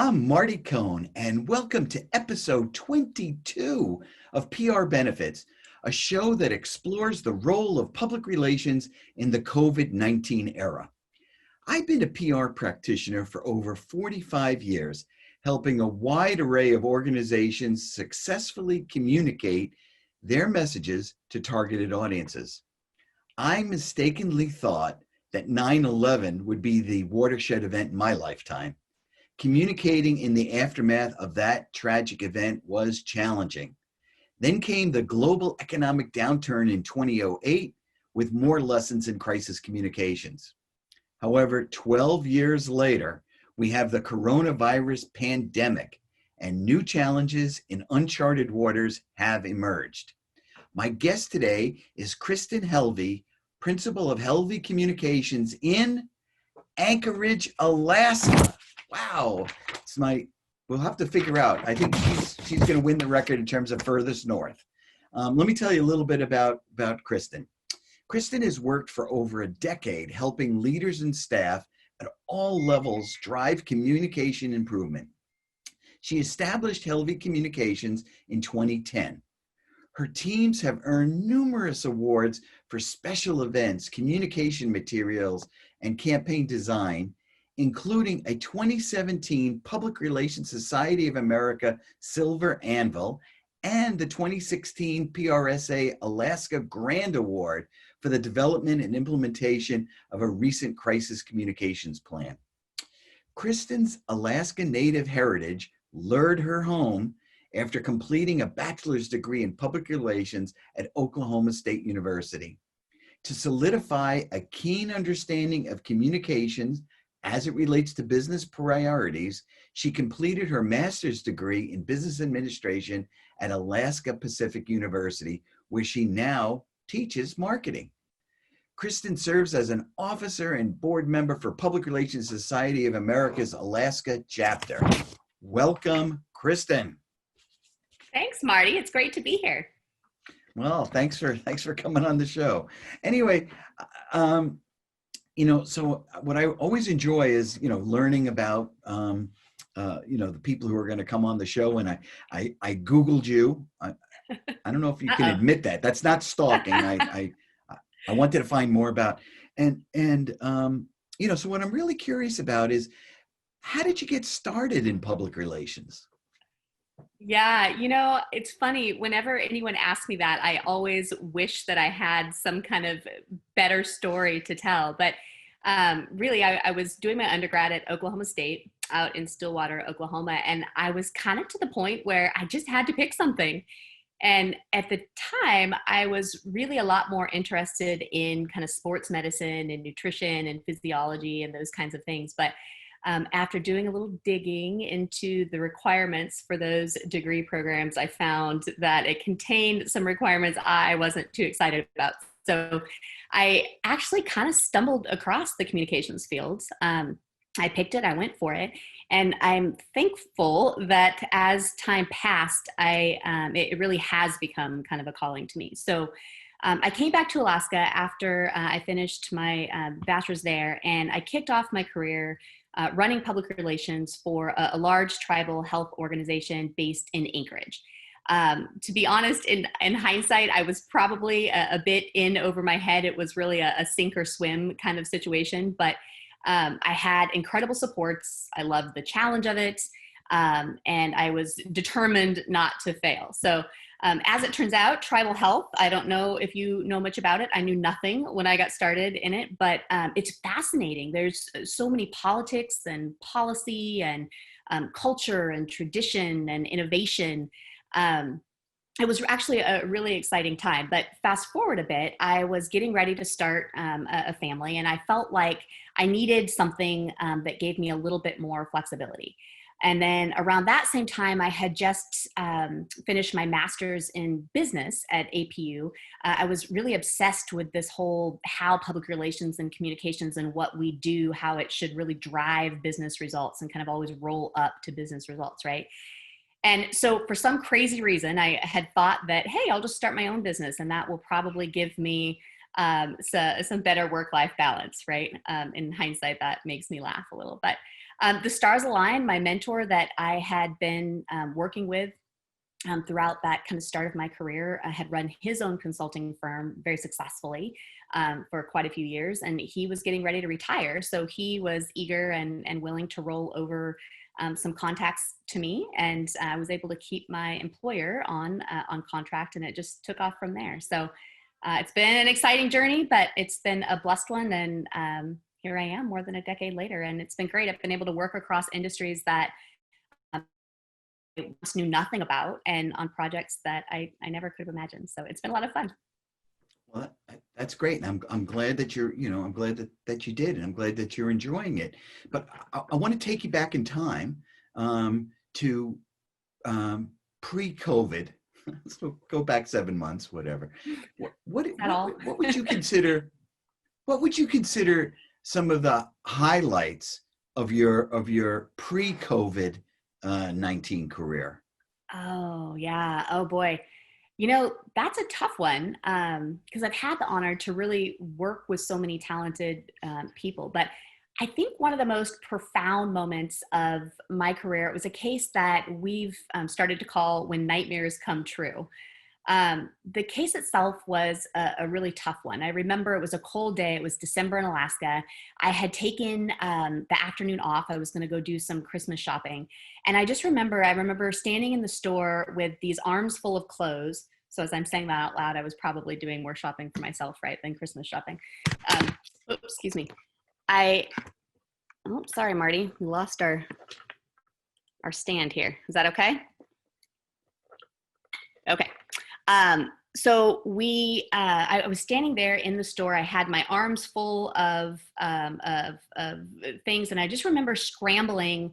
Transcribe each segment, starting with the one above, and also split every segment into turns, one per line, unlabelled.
I'm Marty Cohn, and welcome to episode 22 of PR Benefits, a show that explores the role of public relations in the COVID-19 era. I've been a PR practitioner for over 45 years, helping a wide array of organizations successfully communicate their messages to targeted audiences. I mistakenly thought that 9/11 would be the watershed event in my lifetime. Communicating in the aftermath of that tragic event was challenging. Then came the global economic downturn in 2008 with more lessons in crisis communications. However, 12 years later, we have the coronavirus pandemic, and new challenges in uncharted waters have emerged. My guest today is Kristen Helvey, principal of Helvey Communications in Anchorage, Alaska. Wow, we'll have to figure out. I think she's going to win the record in terms of furthest north. Let me tell you a little bit about Kristen. Kristen has worked for over a decade helping leaders and staff at all levels drive communication improvement. She established Helvey Communications in 2010. Her teams have earned numerous awards for special events, communication materials, and campaign design, including a 2017 Public Relations Society of America Silver Anvil and the 2016 PRSA Alaska Grand Award for the development and implementation of a recent crisis communications plan. Kristen's Alaska Native heritage lured her home after completing a bachelor's degree in public relations at Oklahoma State University. To solidify a keen understanding of communications as it relates to business priorities, she completed her master's degree in business administration at Alaska Pacific University, where she now teaches marketing. Kristen serves as an officer and board member for Public Relations Society of America's Alaska chapter. Welcome, Kristen.
Thanks, Marty. It's great to be here.
Well, thanks for coming on the show. Anyway, so what I always enjoy is, learning about, the people who are going to come on the show. And I Googled you. I don't know if you can admit that. That's not stalking. I wanted to find more about, so what I'm really curious about is, how did you get started in public relations?
Yeah, it's funny. Whenever anyone asks me that, I always wish that I had some kind of better story to tell. But really, I was doing my undergrad at Oklahoma State out in Stillwater, Oklahoma. And I was kind of to the point where I just had to pick something. And at the time, I was really a lot more interested in kind of sports medicine and nutrition and physiology and those kinds of things. But after doing a little digging into the requirements for those degree programs, I found that it contained some requirements I wasn't too excited about. So I actually kind of stumbled across the communications fields. I picked it, I went for it, and I'm thankful that as time passed, it really has become kind of a calling to me. So I came back to Alaska after I finished my bachelor's there, and I kicked off my career running public relations for a large tribal health organization based in Anchorage. To be honest, in hindsight, I was probably a bit in over my head. It was really a sink or swim kind of situation, but I had incredible supports. I loved the challenge of it, and I was determined not to fail. So as it turns out, tribal health, I don't know if you know much about it. I knew nothing when I got started in it, but it's fascinating. There's so many politics and policy and culture and tradition and innovation. It was actually a really exciting time, but fast forward a bit, I was getting ready to start a family, and I felt like I needed something that gave me a little bit more flexibility. And then around that same time, I had just finished my master's in business at APU. I was really obsessed with this whole how public relations and communications and what we do, how it should really drive business results and kind of always roll up to business results, right? And so for some crazy reason, I had thought that, hey, I'll just start my own business and that will probably give me some better work-life balance, right? In hindsight, that makes me laugh a little. But The stars aligned. My mentor that I had been working with throughout that kind of start of my career had run his own consulting firm very successfully for quite a few years, and he was getting ready to retire. So he was eager and willing to roll over some contacts to me, and I was able to keep my employer on contract, and it just took off from there. So it's been an exciting journey, but it's been a blessed one, and here I am more than a decade later, and it's been great. I've been able to work across industries that I once knew nothing about, and on projects that I never could have imagined. So it's been a lot of fun.
Well, that's great. And I'm glad that I'm glad that you did, and I'm glad that you're enjoying it. But I want to take you back in time to pre-COVID. So go back 7 months, whatever. What would you consider? What would you consider some of the highlights of your pre-COVID 19 career?
Oh, yeah. Oh, boy. That's a tough one because I've had the honor to really work with so many talented people. But I think one of the most profound moments of my career, it was a case that we've started to call when nightmares come true. The case itself was a really tough one. I remember it was a cold day. It was December in Alaska. I had taken the afternoon off. I was going to go do some Christmas shopping. And I remember standing in the store with these arms full of clothes. So as I'm saying that out loud, I was probably doing more shopping for myself, right, than Christmas shopping. Excuse me. Sorry, Marty. We lost our stand here. Is that okay? Okay. So I was standing there in the store. I had my arms full of things, and I just remember scrambling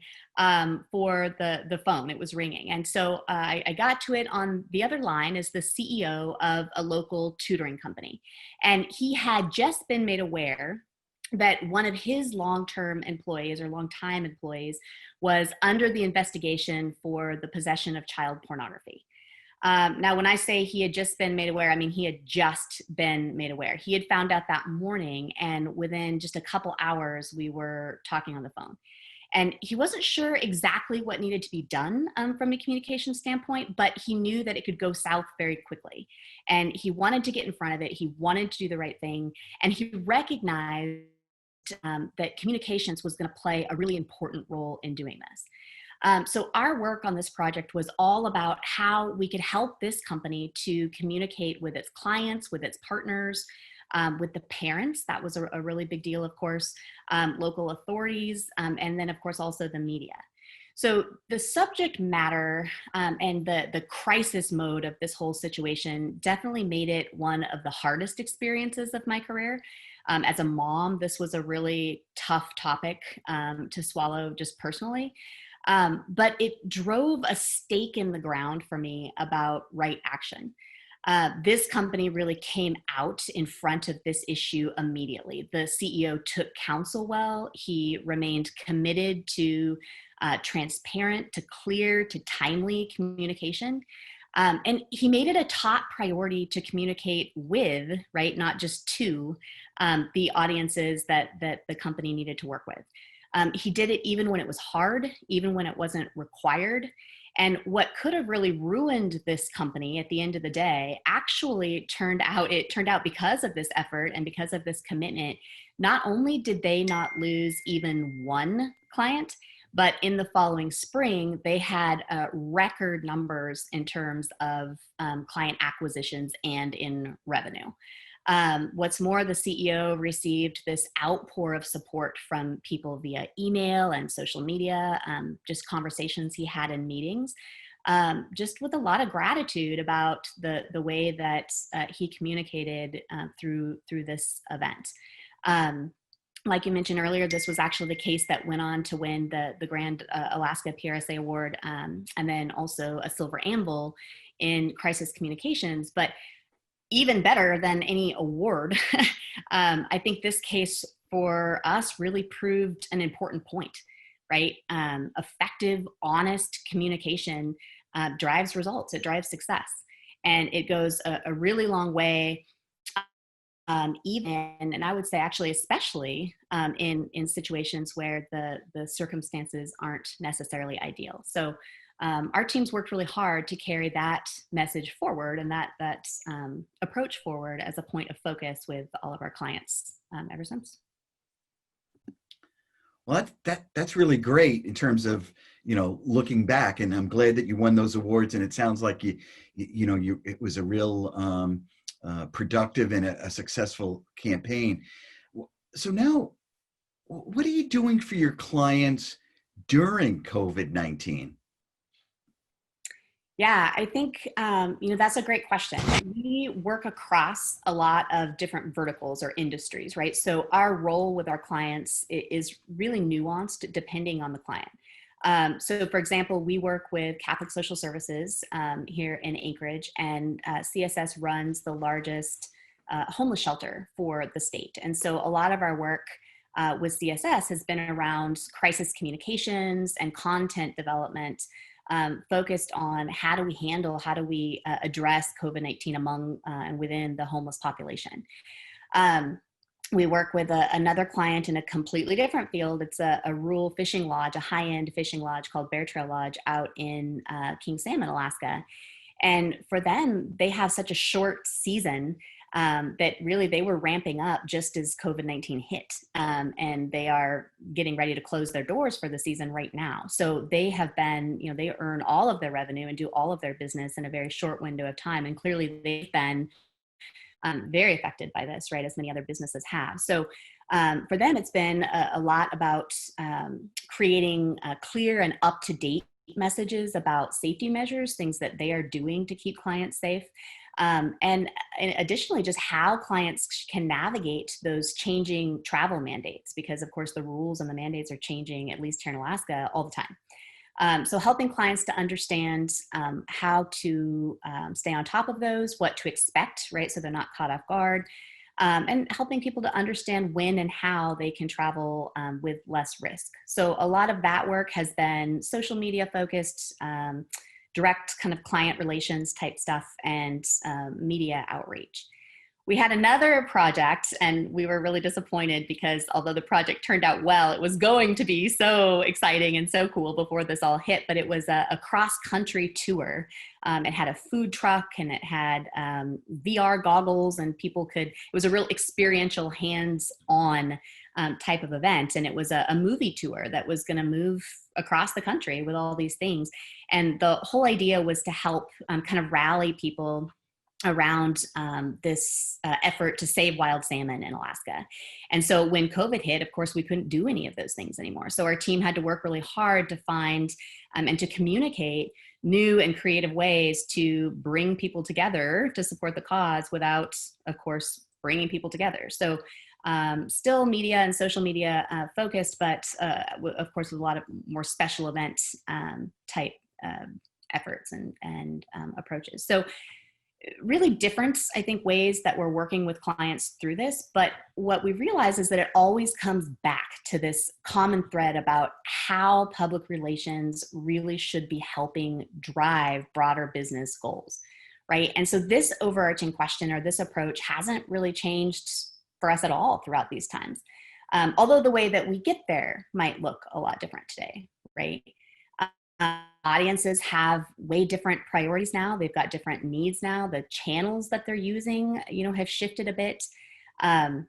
for the phone. It was ringing, and so I got to it. On the other line is the CEO of a local tutoring company, and he had just been made aware that one of his long-time employees was under the investigation for the possession of child pornography. Now, when I say he had just been made aware, I mean he had just been made aware. He had found out that morning, and within just a couple hours, we were talking on the phone. And he wasn't sure exactly what needed to be done from a communication standpoint, but he knew that it could go south very quickly. And he wanted to get in front of it. He wanted to do the right thing. And he recognized that communications was going to play a really important role in doing this. So our work on this project was all about how we could help this company to communicate with its clients, with its partners, with the parents. That was a really big deal, of course, local authorities, and then, of course, also the media. So the subject matter and the crisis mode of this whole situation definitely made it one of the hardest experiences of my career. As a mom, this was a really tough topic to swallow just personally. But it drove a stake in the ground for me about right action. This company really came out in front of this issue immediately. The CEO took counsel well. He remained committed to transparent, to clear, to timely communication. And he made it a top priority to communicate with, right, not just to the audiences that the company needed to work with. He did it even when it was hard, even when it wasn't required. And what could have really ruined this company at the end of the day actually turned out because of this effort and because of this commitment. Not only did they not lose even one client, but in the following spring, they had record numbers in terms of client acquisitions and in revenue. What's more, the CEO received this outpour of support from people via email and social media, just conversations he had in meetings, just with a lot of gratitude about the way that he communicated through this event. Like you mentioned earlier, this was actually the case that went on to win the Grand Alaska PRSA Award, and then also a Silver Anvil in crisis communications. But even better than any award, I think this case for us really proved an important point, right? Effective, honest communication drives results. It drives success. And it goes a really long way even, and I would say actually especially in situations where the circumstances aren't necessarily ideal. So our teams worked really hard to carry that message forward and that approach forward as a point of focus with all of our clients ever since.
Well, that's really great in terms of, looking back, and I'm glad that you won those awards. And it sounds like it was a real productive and a successful campaign. So now, what are you doing for your clients during COVID-19?
Yeah, I think that's a great question. We work across a lot of different verticals or industries, right? So our role with our clients is really nuanced depending on the client. So, for example, we work with Catholic Social Services here in Anchorage, and CSS runs the largest homeless shelter for the state. And so, a lot of our work with CSS has been around crisis communications and content development. Focused on how do we address COVID-19 among and within the homeless population. We work with another client in a completely different field. It's a rural fishing lodge, a high-end fishing lodge called Bear Trail Lodge out in King Salmon, Alaska. And for them, they have such a short season that really they were ramping up just as COVID-19 hit. And they are getting ready to close their doors for the season right now. So they have been, they earn all of their revenue and do all of their business in a very short window of time. And clearly they've been very affected by this, right, as many other businesses have. So for them, it's been a lot about creating clear and up-to-date messages about safety measures, things that they are doing to keep clients safe. And additionally, just how clients can navigate those changing travel mandates, because of course the rules and the mandates are changing, at least here in Alaska, all the time. So helping clients to understand how to stay on top of those, what to expect, right? So they're not caught off guard, and helping people to understand when and how they can travel with less risk. So a lot of that work has been social media focused, direct kind of client relations type stuff, and media outreach. We had another project and we were really disappointed because although the project turned out well, it was going to be so exciting and so cool before this all hit, but it was a cross-country tour. It had a food truck and it had VR goggles, and it was a real experiential hands-on type of event. And it was a movie tour that was going to move across the country with all these things. And the whole idea was to help kind of rally people around this effort to save wild salmon in Alaska. And so when COVID hit, of course, we couldn't do any of those things anymore. So our team had to work really hard to find and to communicate new and creative ways to bring people together to support the cause without, of course, bringing people together. So still media and social media focused, but of course, with a lot of more special event type efforts and approaches. So really different, I think, ways that we're working with clients through this. But what we realize is that it always comes back to this common thread about how public relations really should be helping drive broader business goals, right? And so this overarching question or this approach hasn't really changed for us at all throughout these times. Although the way that we get there might look a lot different today, right? Audiences have way different priorities now. They've got different needs now. The channels that they're using, have shifted a bit. And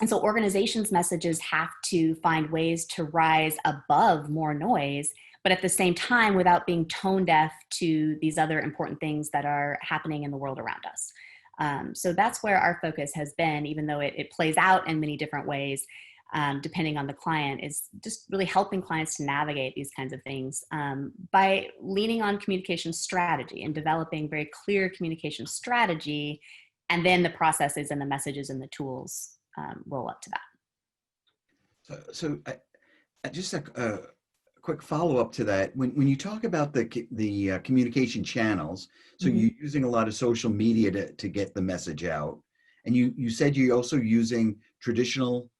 so organizations' messages have to find ways to rise above more noise, but at the same time, without being tone deaf to these other important things that are happening in the world around us. So that's where our focus has been, even though it plays out in many different ways. Depending on the client, is just really helping clients to navigate these kinds of things by leaning on communication strategy and developing very clear communication strategy, and then the processes and the messages and the tools roll up to that.
So just a quick follow-up to that. When you talk about the communication channels, so
Mm-hmm.
you're using a lot of social media to get the message out, and you said you're also using traditional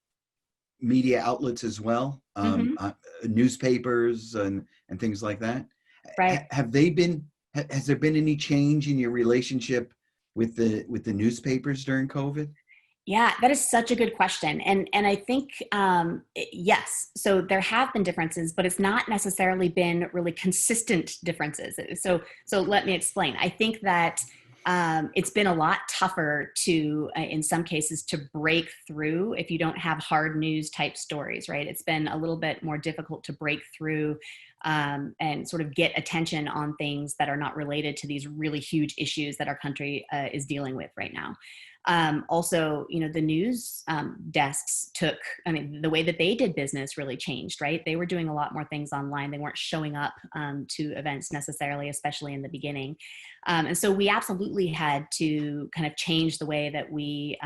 media outlets as well,
Mm-hmm.
newspapers and things like that.
Right.
Has there been any change in your relationship with the newspapers during COVID?
Yeah, that is such a good question. And I think, yes, so there have been differences, but it's not necessarily been really consistent differences. So let me explain. I think that it's been a lot tougher to, in some cases, to break through if you don't have hard news type stories, right? It's been a little bit more difficult to break through and sort of get attention on things that are not related to these really huge issues that our country is dealing with right now. Also, the news desks took, I mean, the way that they did business really changed, right? They were doing a lot more things online. They weren't showing up to events necessarily, especially in the beginning. And so we absolutely had to kind of change the way that we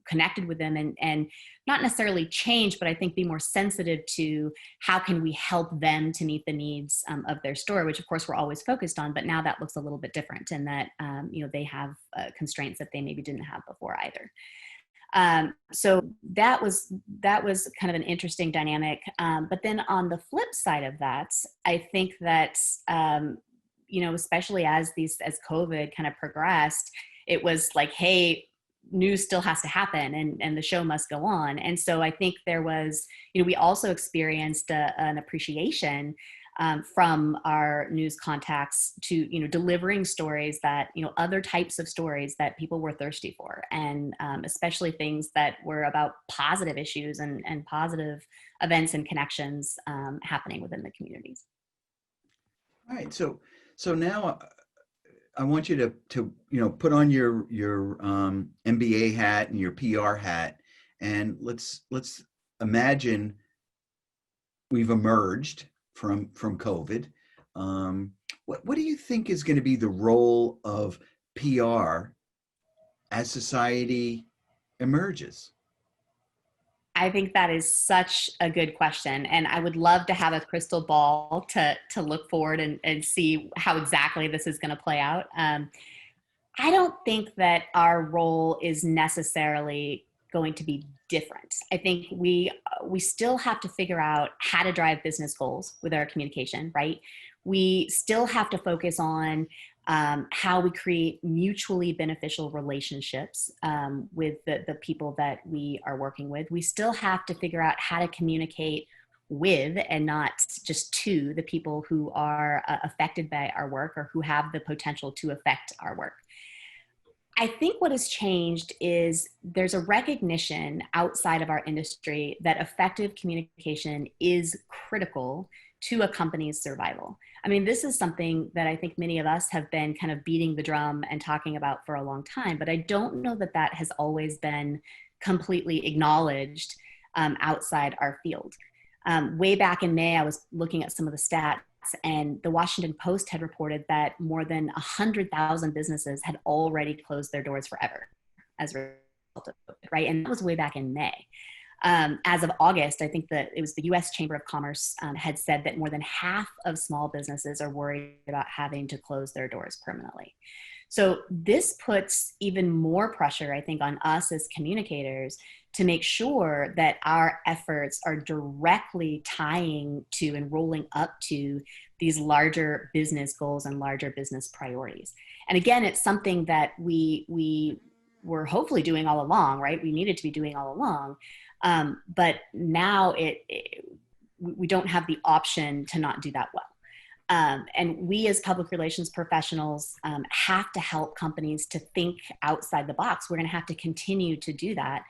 connected with them and not necessarily change, but I think be more sensitive to how can we help them to meet the needs of their store, which of course we're always focused on, but now that looks a little bit different in that, they have constraints that they maybe didn't have before either. So that was kind of an interesting dynamic. But then on the flip side of that, I think that, especially as COVID kind of progressed, it was like, hey, news still has to happen and the show must go on. And so I think there was, we also experienced an appreciation from our news contacts to, delivering stories that, other types of stories that people were thirsty for. And especially things that were about positive issues and positive events and connections happening within the communities.
All right. So now I want you to put on your MBA hat and your PR hat, and let's imagine we've emerged from COVID. What do you think is going to be the role of PR as society emerges?
I think that is such a good question. And I would love to have a crystal ball to look forward and see how exactly this is going to play out. I don't think that our role is necessarily going to be different. I think we still have to figure out how to drive business goals with our communication, right? We still have to focus on how we create mutually beneficial relationships with the people that we are working with. We still have to figure out how to communicate with and not just to the people who are affected by our work or who have the potential to affect our work. I think what has changed is there's a recognition outside of our industry that effective communication is critical to a company's survival. I mean, this is something that I think many of us have been kind of beating the drum and talking about for a long time, but I don't know that that has always been completely acknowledged outside our field. Way back in May, I was looking at some of the stats, and the Washington Post had reported that more than 100,000 businesses had already closed their doors forever as a result of it, right? And that was way back in May. As of August, I think that it was the U.S. Chamber of Commerce had said that more than half of small businesses are worried about having to close their doors permanently. So this puts even more pressure, I think, on us as communicators to make sure that our efforts are directly tying to and rolling up to these larger business goals and larger business priorities. And again, it's something that we were hopefully doing all along, right? We needed to be doing all along. But now we don't have the option to not do that well. And we as public relations professionals have to help companies to think outside the box. We're going to have to continue to do that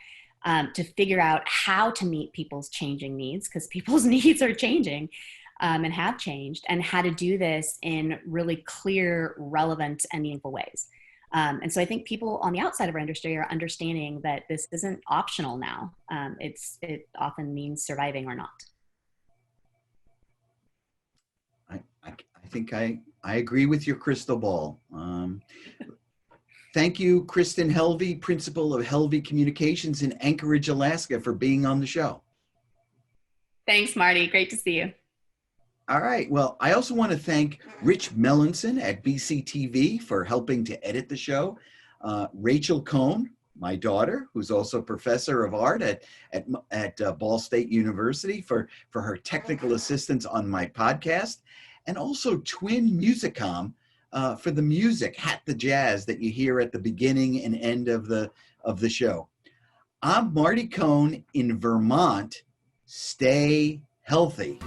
to figure out how to meet people's changing needs, because people's needs are changing and have changed, and how to do this in really clear, relevant, and meaningful ways. And so I think people on the outside of our industry are understanding that this isn't optional now. It often means surviving or not.
I think I agree with your crystal ball. Thank you, Kristen Helvey, Principal of Helvey Communications in Anchorage, Alaska, for being on the show.
Thanks, Marty. Great to see you.
All right. Well, I also want to thank Rich Mellinson at BCTV for helping to edit the show. Rachel Cohn, my daughter, who's also a professor of art at Ball State University, for her technical assistance on my podcast. And also Twin Musicom for the music, Hat the Jazz, that you hear at the beginning and end of the show. I'm Marty Cohn in Vermont. Stay healthy.